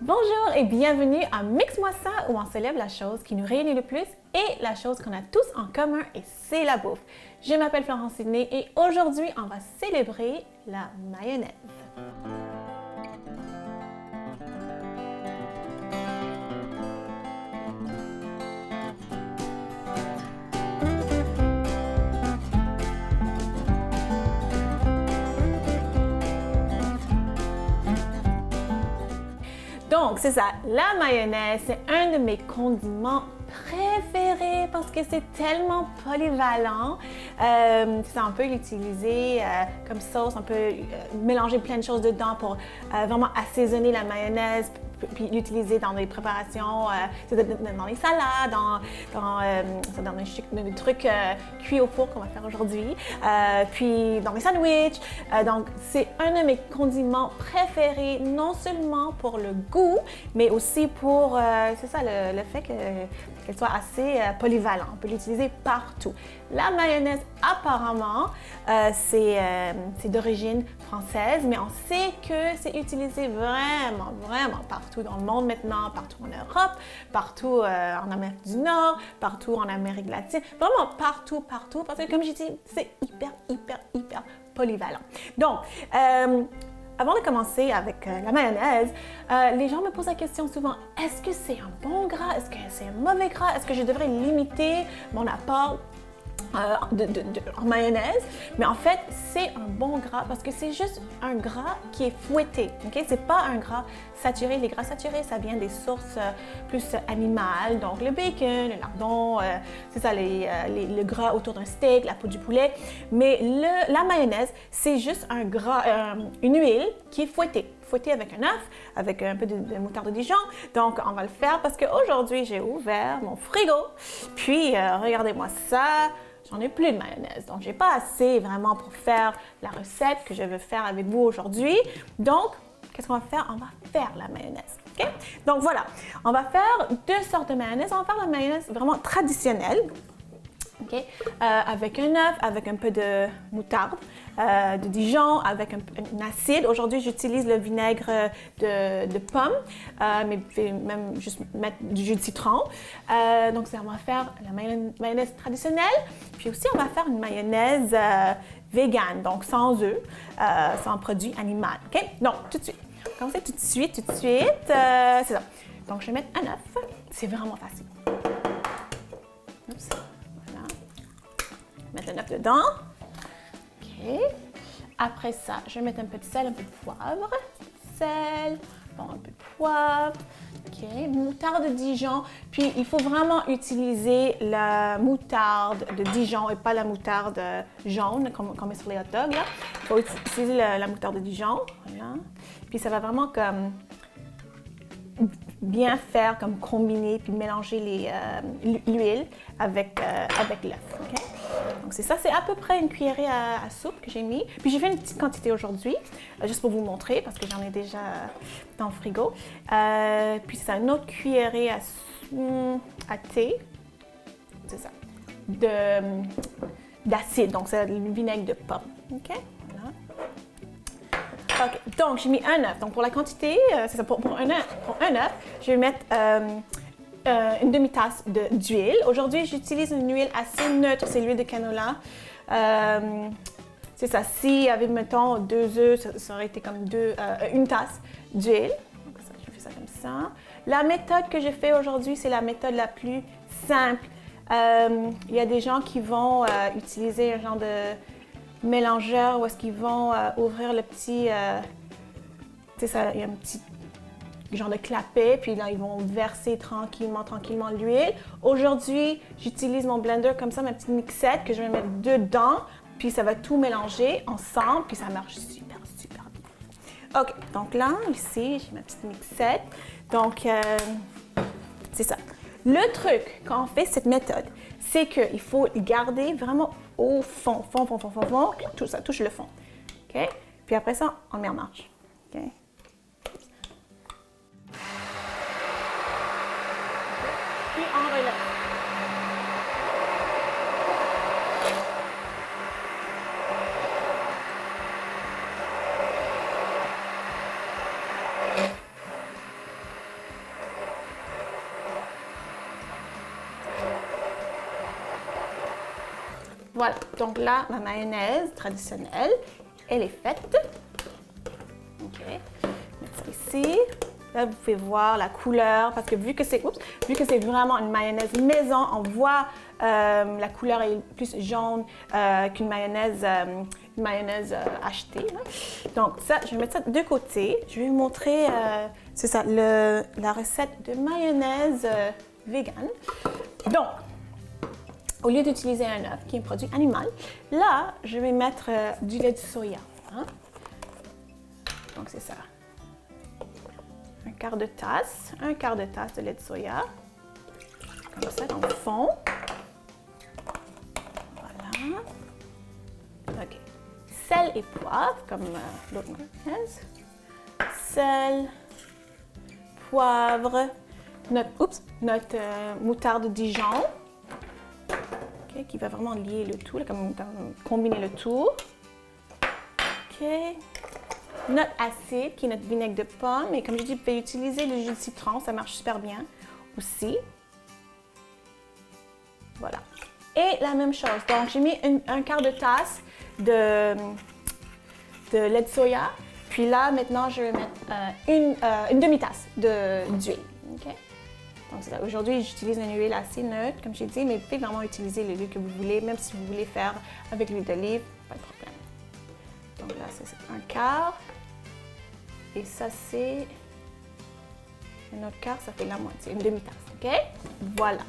Bonjour et bienvenue à Mix-moi ça où on célèbre la chose qui nous réunit le plus et la chose qu'on a tous en commun et c'est la bouffe. Je m'appelle Florence Sidney et aujourd'hui on va célébrer la mayonnaise. Donc, c'est ça, la mayonnaise, c'est un de mes condiments préférés parce que c'est tellement polyvalent. On peut l'utiliser comme sauce, on peut mélanger plein de choses dedans pour vraiment assaisonner la mayonnaise, puis l'utiliser dans des préparations, dans les salades, dans des trucs cuits au four qu'on va faire aujourd'hui, puis dans les sandwichs. Donc, c'est un de mes condiments préférés, non seulement pour le goût, mais aussi pour, c'est ça, le fait qu'elle soit assez polyvalente. On peut l'utiliser partout. La mayonnaise, apparemment, c'est d'origine française, mais on sait que c'est utilisé vraiment partout dans le monde maintenant, partout en Europe, partout en Amérique du Nord, partout en Amérique latine, vraiment partout, parce que comme j'ai dit, c'est hyper polyvalent. Donc, avant de commencer avec la mayonnaise, les gens me posent la question souvent, est-ce que c'est un bon gras? Est-ce que c'est un mauvais gras? Est-ce que je devrais limiter mon apport en mayonnaise? Mais en fait, c'est un bon gras parce que c'est juste un gras qui est fouetté. Okay? C'est pas un gras saturé. Les gras saturés, ça vient des sources plus animales, donc le bacon, le lardon, c'est ça, le gras autour d'un steak, la peau du poulet. Mais la mayonnaise, c'est juste un gras, une huile qui est fouettée avec un œuf, avec un peu de moutarde de Dijon. Donc, on va le faire parce qu'aujourd'hui, j'ai ouvert mon frigo. Puis, regardez-moi ça. J'en ai plus de mayonnaise. Donc, j'ai pas assez vraiment pour faire la recette que je veux faire avec vous aujourd'hui. Donc, qu'est-ce qu'on va faire? On va faire la mayonnaise. Okay? Donc, voilà. On va faire deux sortes de mayonnaise. On va faire la mayonnaise vraiment traditionnelle. Okay? Avec un œuf, avec un peu de moutarde, de Dijon, avec un acide. Aujourd'hui, j'utilise le vinaigre de pomme, mais vous pouvez même juste mettre du jus de citron. Donc, on va faire la mayonnaise traditionnelle. Puis aussi, on va faire une mayonnaise végane, donc sans œufs, sans produit animal. Okay? Donc, tout de suite. Commencez tout de suite. C'est ça. Donc, je vais mettre un œuf. C'est vraiment facile. Oups. Mettre le œuf dedans. OK. Après ça, je vais mettre un peu de sel, un peu de poivre. Sel, bon, un peu de poivre. OK. Moutarde de Dijon. Puis, il faut vraiment utiliser la moutarde de Dijon et pas la moutarde jaune qu'on met sur les hot dogs. Là. Il faut utiliser la moutarde de Dijon. Voilà. Puis, ça va vraiment comme bien faire, comme combiner puis mélanger l'huile avec l'œuf. Okay? Donc c'est ça, c'est à peu près une cuillerée à soupe que j'ai mis. Puis j'ai fait une petite quantité aujourd'hui, juste pour vous montrer parce que j'en ai déjà dans le frigo. Puis c'est ça, une autre cuillerée à thé, c'est ça, d'acide, donc c'est le vinaigre de pomme. OK? Voilà. OK, donc j'ai mis un œuf. Donc pour la quantité, c'est ça, pour un œuf, je vais mettre une demi-tasse d'huile. Aujourd'hui, j'utilise une huile assez neutre, c'est l'huile de canola. C'est ça, s'il y avait, mettons, 2 œufs, ça aurait été comme une tasse d'huile. Donc ça, je fais ça comme ça. La méthode que j'ai fait aujourd'hui, c'est la méthode la plus simple. Il y a des gens qui vont utiliser un genre de mélangeur où est-ce qu'ils vont ouvrir le petit, tu sais ça, il y a un petit genre de clapet, puis là ils vont verser tranquillement l'huile. Aujourd'hui, j'utilise mon blender comme ça, ma petite mixette que je vais mettre dedans, puis ça va tout mélanger ensemble, puis ça marche super bien. OK, donc là, ici, j'ai ma petite mixette. Donc, c'est ça. Le truc quand on fait cette méthode, c'est qu'il faut garder vraiment au fond, tout ça, touche le fond. OK? Puis après ça, on met en marche. OK? Puis on relève. Voilà, donc là, ma mayonnaise traditionnelle, elle est faite. OK, mettre ça ici. Là, vous pouvez voir la couleur, parce que vu que c'est vraiment une mayonnaise maison, on voit la couleur est plus jaune qu'une mayonnaise, achetée. Hein. Donc ça, je vais mettre ça de côté. Je vais vous montrer, c'est ça, la recette de mayonnaise vegan. Donc, au lieu d'utiliser un œuf, qui est un produit animal, là, je vais mettre du lait de soya. Hein. Donc, c'est ça. Un quart de tasse de lait de soya. Comme ça, dans le fond. Voilà. OK. Sel et poivre, comme l'autre mayonnaise. Sel, poivre, notre moutarde Dijon. Okay, qui va vraiment lier le tout, là, comme combiner le tout. OK. Notre acide, qui est notre vinaigre de pomme. Et comme je dis, vous pouvez utiliser le jus de citron, ça marche super bien aussi. Voilà. Et la même chose. Donc, j'ai mis un quart de tasse de lait de soya. Puis là, maintenant, je vais mettre une demi-tasse d'huile. OK? Donc, c'est ça. Aujourd'hui, j'utilise une huile assez neutre, comme j'ai dit, mais vous pouvez vraiment utiliser l'huile que vous voulez, même si vous voulez faire avec l'huile d'olive, pas de problème. Donc là, c'est un quart. Et ça, c'est un autre quart, ça fait la moitié, une demi-tasse, OK? Voilà.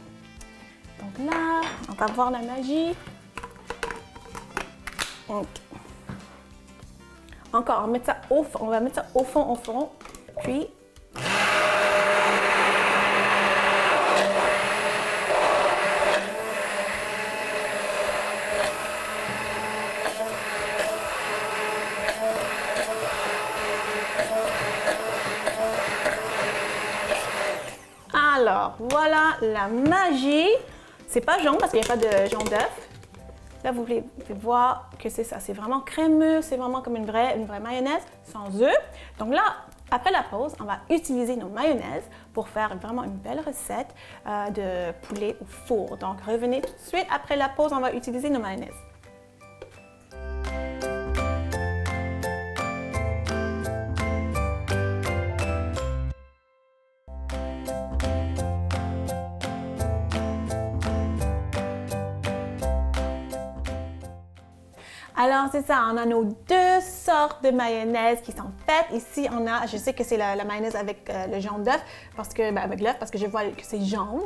Donc là, on va voir la magie. OK. Encore, on va mettre ça au fond, puis... Alors, voilà la magie. C'est pas jaune parce qu'il n'y a pas de jaune d'œuf. Là, vous pouvez voir que c'est ça. C'est vraiment crémeux. C'est vraiment comme une vraie mayonnaise sans œufs. Donc là, après la pause, on va utiliser nos mayonnaises pour faire vraiment une belle recette de poulet au four. Donc, revenez tout de suite. Après la pause, on va utiliser nos mayonnaises. Alors, c'est ça, on a nos deux sortes de mayonnaise qui sont faites. Ici, on a, je sais que c'est la mayonnaise avec le jaune d'œuf, avec l'œuf, parce que je vois que c'est jaune.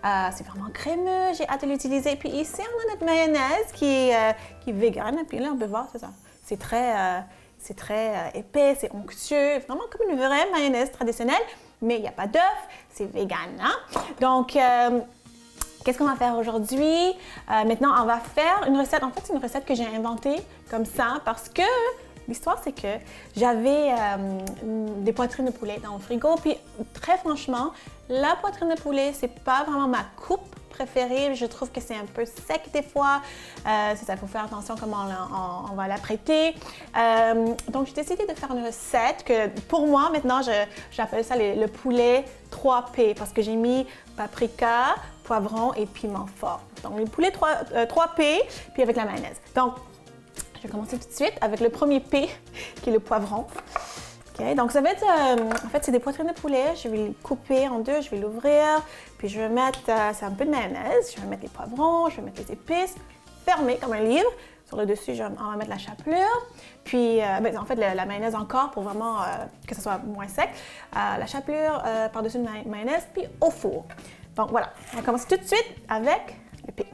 Hein. C'est vraiment crémeux, j'ai hâte de l'utiliser. Puis ici, on a notre mayonnaise qui est vegan. Puis là, on peut voir, c'est ça. C'est très épais, c'est onctueux, vraiment comme une vraie mayonnaise traditionnelle, mais il n'y a pas d'œuf, c'est vegan. Hein? Donc, qu'est-ce qu'on va faire aujourd'hui? Maintenant, on va faire une recette. En fait, c'est une recette que j'ai inventée comme ça parce que l'histoire, c'est que j'avais des poitrines de poulet dans le frigo. Puis, très franchement, la poitrine de poulet, c'est pas vraiment ma coupe préférée. Je trouve que c'est un peu sec des fois. C'est ça, il faut faire attention comment on va l'apprêter. Donc, j'ai décidé de faire une recette que, pour moi, maintenant, j'appelle ça le poulet 3P parce que j'ai mis paprika, poivron et piment fort. Donc, le poulet 3P, puis avec la mayonnaise. Donc, je vais commencer tout de suite avec le premier P, qui est le poivron. Okay, donc, ça va être, en fait, c'est des poitrines de poulet. Je vais les couper en deux, je vais l'ouvrir, puis je vais mettre, c'est un peu de mayonnaise, je vais mettre les poivrons, je vais mettre les épices, fermé comme un livre. Sur le dessus, on va mettre la chapelure, puis, en fait, la mayonnaise encore pour vraiment que ça soit moins sec. La chapelure par-dessus de mayonnaise, puis au four. Donc, voilà, on va commencer tout de suite avec le P.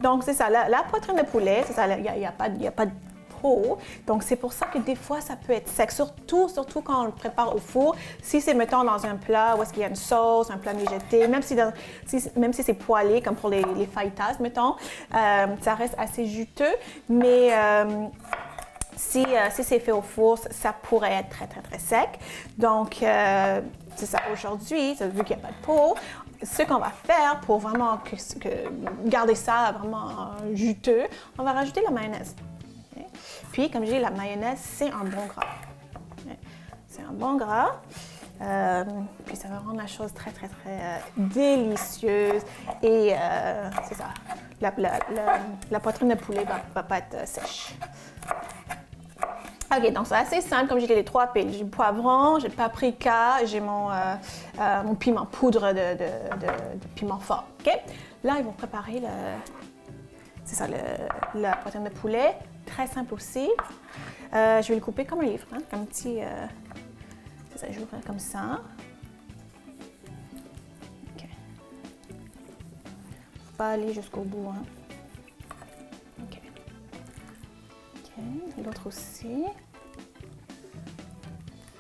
Donc, c'est ça, la poitrine de poulet, c'est ça, il n'y a pas de peau. Donc, c'est pour ça que des fois, ça peut être sec, surtout quand on le prépare au four. Si c'est, mettons, dans un plat où est-ce qu'il y a une sauce, un plat mijoté, même si c'est poêlé, comme pour les fajitas, mettons, ça reste assez juteux, mais... Si c'est fait au four, ça pourrait être très, très, très sec. Donc, c'est ça. Aujourd'hui, vu qu'il n'y a pas de peau, ce qu'on va faire pour vraiment garder ça vraiment juteux, on va rajouter la mayonnaise. Okay? Puis, comme je dis, la mayonnaise, c'est un bon gras. Okay? C'est un bon gras. Puis ça va rendre la chose très, très, très délicieuse. Et c'est ça, la poitrine de poulet va pas être sèche. OK, donc c'est assez simple, comme j'ai dit, les 3 piles. J'ai le poivron, j'ai le paprika, j'ai mon piment poudre de piment fort. OK? Là, ils vont préparer la poitrine de poulet. Très simple aussi. Je vais le couper comme un livre, hein, comme un petit... c'est ça, je l'ouvre comme ça. OK. Faut pas aller jusqu'au bout, hein. OK. OK, l'autre aussi.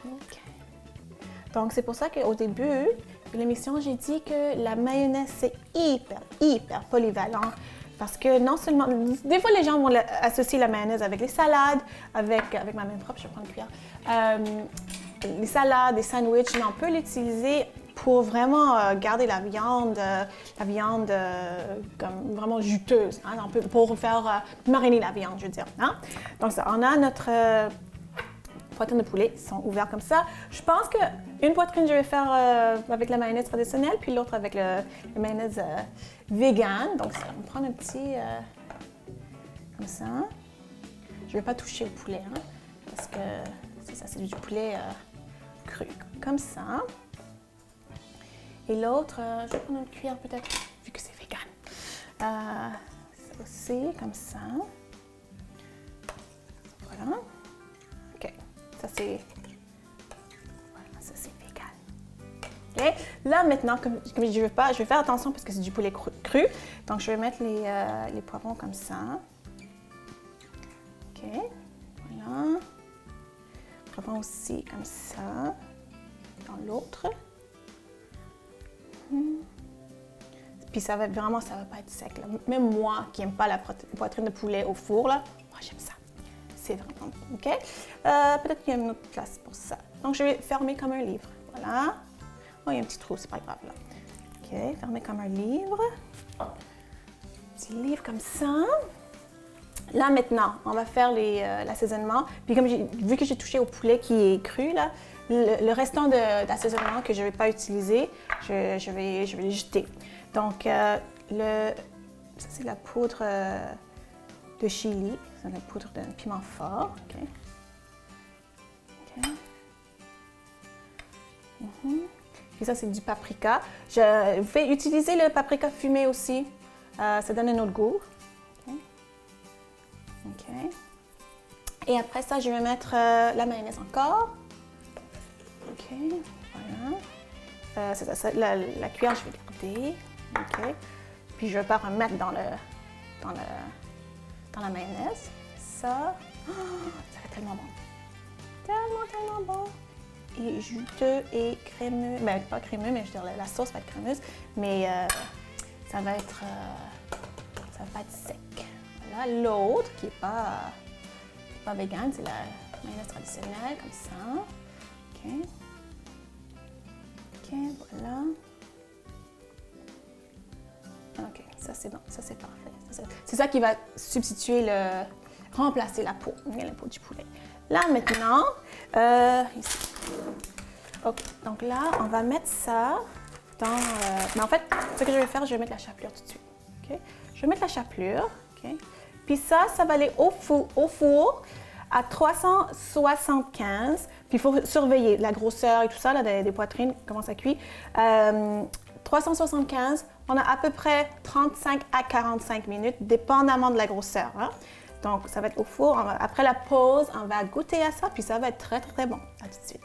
OK. Donc, c'est pour ça qu'au début de l'émission, j'ai dit que la mayonnaise, c'est hyper polyvalent. Parce que non seulement... Des fois, les gens vont associer la mayonnaise avec les salades, avec ma main propre, je vais prendre une cuillère. Les salades, les sandwichs, mais on peut l'utiliser pour vraiment garder la viande comme vraiment juteuse. Hein? Pour faire mariner la viande, je veux dire. Hein? Donc, ça, on a notre poitrine de poulet, ils sont ouverts comme ça. Je pense qu'une poitrine, je vais faire avec la mayonnaise traditionnelle, puis l'autre avec la mayonnaise vegan. Donc, ça, on va prendre un petit comme ça. Je ne vais pas toucher au poulet, hein, parce que c'est ça, c'est du poulet cru, comme ça. Et l'autre, je vais prendre une cuillère peut-être, vu que c'est vegan. Ça aussi, comme ça. Voilà. OK. Ça, c'est... Voilà, ça, c'est vegan. OK? Là, maintenant, comme je vais faire attention parce que c'est du poulet cru. Donc, je vais mettre les poivrons comme ça. OK. Voilà. Poivrons aussi comme ça. Dans l'autre. Puis ça va pas être sec. Là. Même moi qui n'aime pas la poitrine de poulet au four, là, moi j'aime ça. C'est vraiment bon. OK? Peut-être qu'il y a une autre place pour ça. Donc je vais fermer comme un livre. Voilà. Oh, il y a un petit trou, c'est pas grave là. OK, fermer comme un livre. Petit livre comme ça. Là maintenant, on va faire l'assaisonnement. Puis vu que j'ai touché au poulet qui est cru, là, le restant d'assaisonnement que je ne vais pas utiliser, je vais les jeter. Donc, ça c'est la poudre de chili, c'est la poudre de piment fort. OK. OK. Et ça, c'est du paprika. Je vais utiliser le paprika fumé aussi. Ça donne un autre goût. OK. OK. Et après ça, je vais mettre la mayonnaise encore. OK, voilà. C'est ça, la cuillère, je vais garder. OK. Puis je vais pas remettre dans la mayonnaise. Ça, ça fait tellement bon. Tellement bon. Et juteux et crémeux. Ben, pas crémeux, mais je veux dire, la sauce va être crémeuse. Mais ça va pas être sec. Voilà. L'autre, qui n'est pas vegan, c'est la mayonnaise traditionnelle, comme ça. OK. OK, voilà. OK, ça c'est bon, ça c'est parfait. C'est ça qui va remplacer la peau du poulet. Là maintenant, ici. OK, donc là, on va mettre ça dans... mais en fait, ce que je vais faire, je vais mettre la chapelure tout de suite. OK? Je vais mettre la chapelure. OK? Puis ça va aller au four à 375. Puis il faut surveiller la grosseur et tout ça, là, des poitrines, comment ça cuit. 375, on a à peu près 35 à 45 minutes, dépendamment de la grosseur. Hein? Donc, ça va être au four. Après la pause, on va goûter à ça, puis ça va être très, très, très bon. À tout de suite.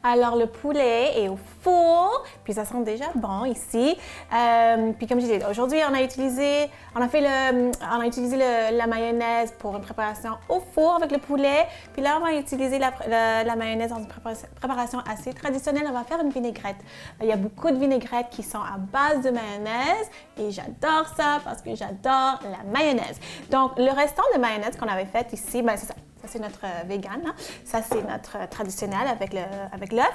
Alors, le poulet est au four, puis ça sent déjà bon ici. Puis comme je disais, aujourd'hui, on a utilisé la mayonnaise pour une préparation au four avec le poulet. Puis là, on va utiliser la mayonnaise dans une préparation assez traditionnelle. On va faire une vinaigrette. Il y a beaucoup de vinaigrettes qui sont à base de mayonnaise et j'adore ça parce que j'adore la mayonnaise. Donc, le restant de mayonnaise qu'on avait fait ici, ben c'est ça. Ça, c'est notre vegan. Hein. Ça, c'est notre traditionnel avec l'œuf.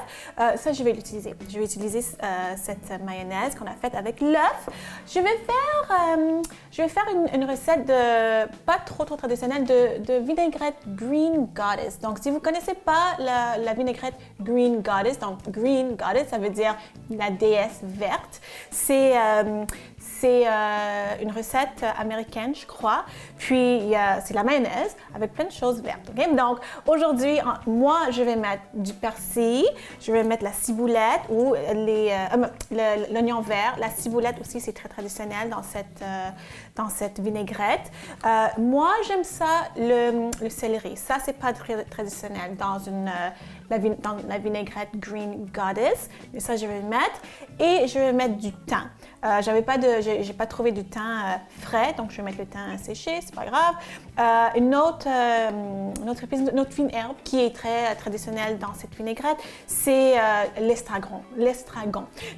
Ça, je vais l'utiliser. Je vais utiliser cette mayonnaise qu'on a faite avec l'œuf. Je vais faire une recette pas trop traditionnelle de vinaigrette Green Goddess. Donc, si vous ne connaissez pas la vinaigrette Green Goddess, donc Green Goddess, ça veut dire la déesse verte. C'est une recette américaine, je crois. Puis, c'est la mayonnaise avec plein de choses vertes. Okay? Donc, aujourd'hui, moi, je vais mettre du persil, je vais mettre la ciboulette ou l'oignon vert. La ciboulette aussi, c'est très traditionnel dans cette vinaigrette. Moi, j'aime ça, le céleri. Ça, c'est pas très traditionnel dans la vinaigrette Green Goddess. Mais ça, je vais le mettre. Et je vais mettre du thym. J'ai pas trouvé du thym frais, donc je vais mettre le thym séché, c'est pas grave. Une autre fine herbe qui est très traditionnelle dans cette vinaigrette, c'est l'estragon.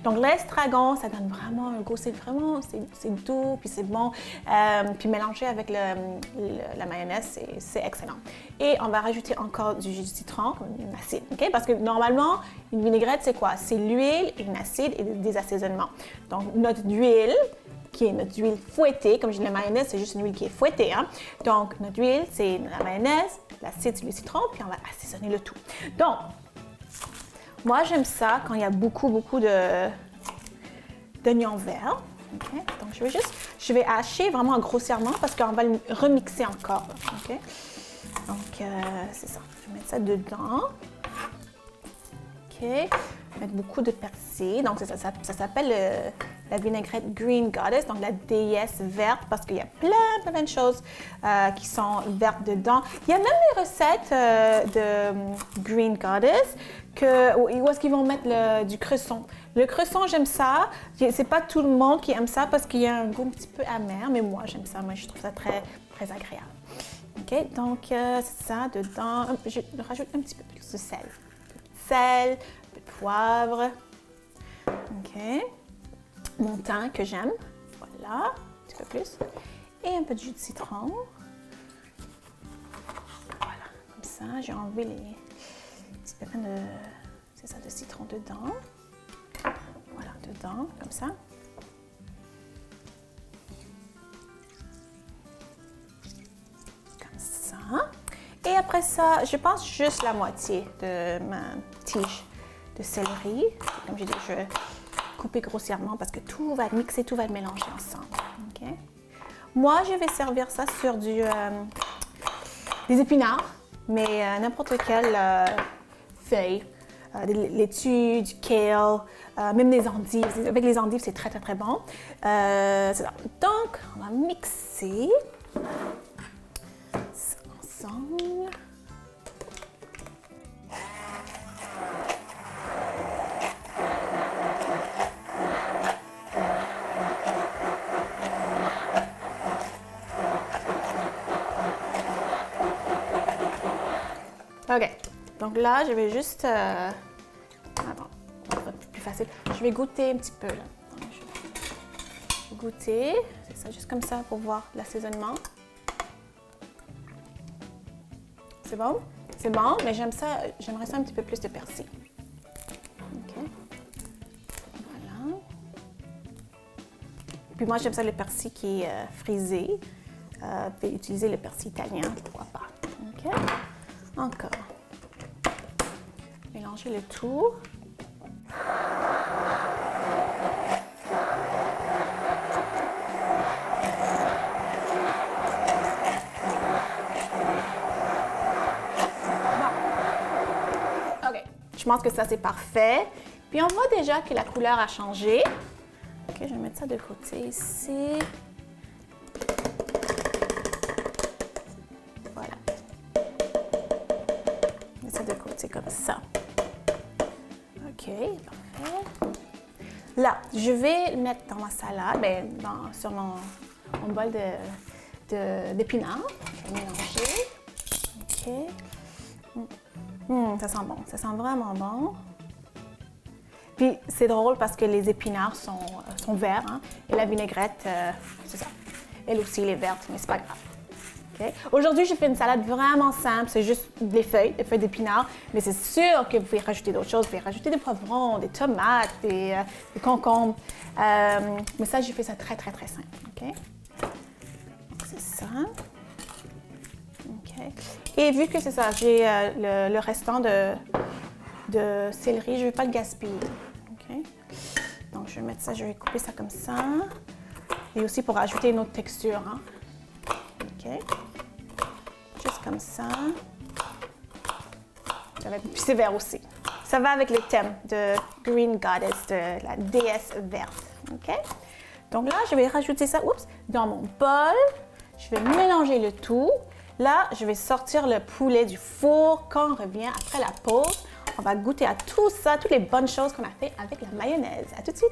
Donc l'estragon, ça donne vraiment un goût, c'est doux, puis c'est bon. Puis mélangé avec la mayonnaise, c'est excellent. Et on va rajouter encore du jus de citron, comme une acide, ok? Parce que normalement, une vinaigrette, c'est quoi? C'est l'huile, une acide et des assaisonnements. Donc notre huile, qui est notre huile fouettée, comme je dis la mayonnaise, c'est juste une huile qui est fouettée. Hein? Donc notre huile, c'est la mayonnaise, l'acide, c'est le citron, puis on va assaisonner le tout. Donc, moi j'aime ça quand il y a beaucoup d'oignons verts. Okay? Donc je vais hacher vraiment grossièrement parce qu'on va le remixer encore. Okay? Donc c'est ça, je vais mettre ça dedans. Ok, mettre beaucoup de persil. Donc ça s'appelle la vinaigrette Green Goddess, donc la déesse verte, parce qu'il y a plein de choses qui sont vertes dedans. Il y a même des recettes de Green Goddess où est-ce qu'ils vont mettre du cresson. Le cresson, j'aime ça. C'est pas tout le monde qui aime ça parce qu'il y a un goût un petit peu amer, mais moi j'aime ça. Moi je trouve ça très agréable. Ok, donc c'est ça dedans. Je rajoute un petit peu plus de sel. Un peu de poivre. Ok. Mon thym que j'aime. Voilà, un petit peu plus. Et un peu de jus de citron. Voilà, comme ça, j'ai enlevé les petits pépins de citron dedans. Voilà, dedans, comme ça. Comme ça. Et après ça, je pense juste la moitié de ma tige de céleri. Comme j'ai dit, je vais couper grossièrement parce que tout va être mixé, tout va être mélangé ensemble. Okay? Moi, je vais servir ça sur des épinards, mais n'importe quelle feuille. Des laitues, du kale, même des endives. Avec les endives, c'est très bon. C'est ça. Donc, on va mixer ça ensemble. OK. Donc là, je vais juste... Attends, ça va être plus facile. Je vais goûter un petit peu, là. Je vais goûter. C'est ça, juste comme ça pour voir l'assaisonnement. C'est bon? C'est bon, mais j'aimerais ça un petit peu plus de persil. OK. Voilà. Puis moi, j'aime ça le persil qui est frisé. Puis utiliser le persil italien, pourquoi pas. OK. Encore. Mélanger le tout. Bon. OK. Je pense que ça, c'est parfait. Puis on voit déjà que la couleur a changé. OK, je vais mettre ça de côté ici. Comme ça. OK, parfait. Là, je vais le mettre dans ma salade, sur mon bol d'épinards. Je vais mélanger. OK. Ça sent bon. Ça sent vraiment bon. Puis, c'est drôle parce que les épinards sont verts, hein, et la vinaigrette, c'est ça. Elle aussi, elle est verte, mais c'est pas grave. OK? Okay? Aujourd'hui, j'ai fait une salade vraiment simple, c'est juste des feuilles d'épinards, mais c'est sûr que vous pouvez rajouter d'autres choses. Vous pouvez rajouter des poivrons, des tomates, des concombres. Mais ça, j'ai fait ça très, très, très simple. Okay? C'est ça. Okay. Et vu que c'est ça, j'ai le restant de céleri, je ne vais pas le gaspiller. Okay? Donc, je vais mettre ça, je vais couper ça comme ça. Et aussi pour ajouter une autre texture. Hein? OK. Juste comme ça. Puis c'est vert aussi. Ça va avec le thème de Green Goddess, de la déesse verte. OK? Donc là, je vais rajouter ça dans mon bol. Je vais mélanger le tout. Là, je vais sortir le poulet du four. Quand on revient après la pause, on va goûter à tout ça, toutes les bonnes choses qu'on a fait avec la mayonnaise. À tout de suite!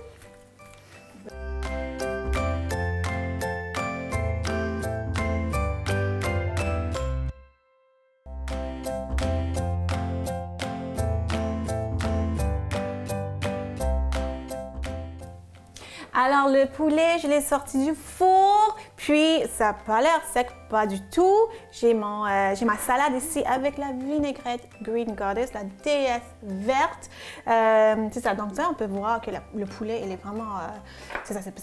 Alors, le poulet, je l'ai sorti du four, puis ça n'a pas l'air sec, pas du tout. J'ai ma salade ici avec la vinaigrette Green Goddess, la déesse verte. C'est ça, donc ça, on peut voir que le poulet, il est vraiment, c'est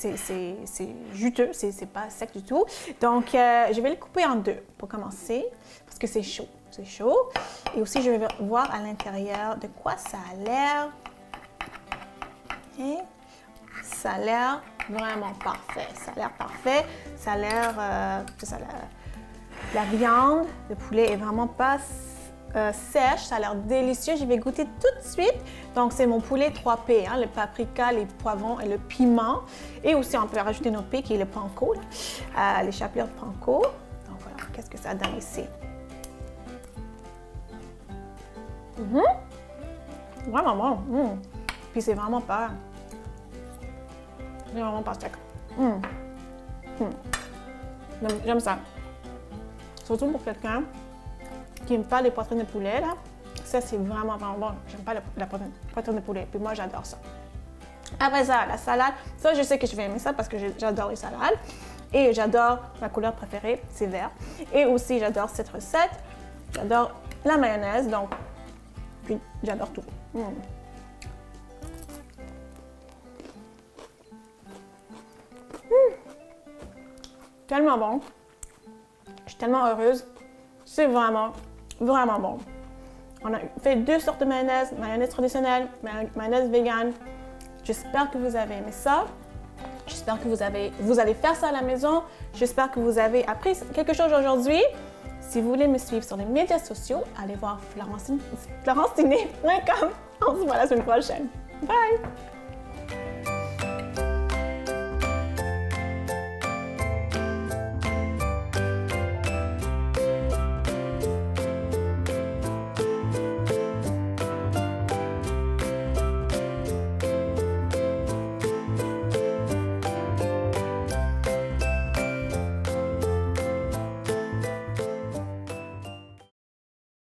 juteux, c'est pas sec du tout. Donc, je vais le couper en deux pour commencer, parce que c'est chaud, Et aussi, je vais voir à l'intérieur de quoi ça a l'air. Okay. Ça a l'air vraiment parfait. Ça a l'air parfait. Ça a l'air... la viande, le poulet est vraiment pas sèche. Ça a l'air délicieux. Je vais goûter tout de suite. Donc, c'est mon poulet 3P, hein, le paprika, les poivrons et le piment. Et aussi, on peut rajouter notre P qui est le panko, les chapelures de panko. Donc, voilà. Qu'est-ce que ça donne ici? Vraiment bon. Puis, c'est vraiment pas... C'est vraiment pas sec. J'aime ça. Surtout pour quelqu'un qui n'aime pas les poitrines de poulet, là. Ça, c'est vraiment, vraiment bon. J'aime pas la poitrine de poulet. Puis moi, j'adore ça. Après ça, la salade. Ça, je sais que je vais aimer ça parce que j'adore les salades. Et j'adore ma couleur préférée, c'est vert. Et aussi, j'adore cette recette. J'adore la mayonnaise. Donc, puis j'adore tout. Tellement bon. Je suis tellement heureuse. C'est vraiment, vraiment bon. On a fait 2 sortes de mayonnaise. Mayonnaise traditionnelle, mayonnaise vegan. J'espère que vous avez aimé ça. J'espère que vous allez faire ça à la maison. J'espère que vous avez appris quelque chose aujourd'hui. Si vous voulez me suivre sur les médias sociaux, allez voir florencediné.com. On se voit la semaine prochaine. Bye!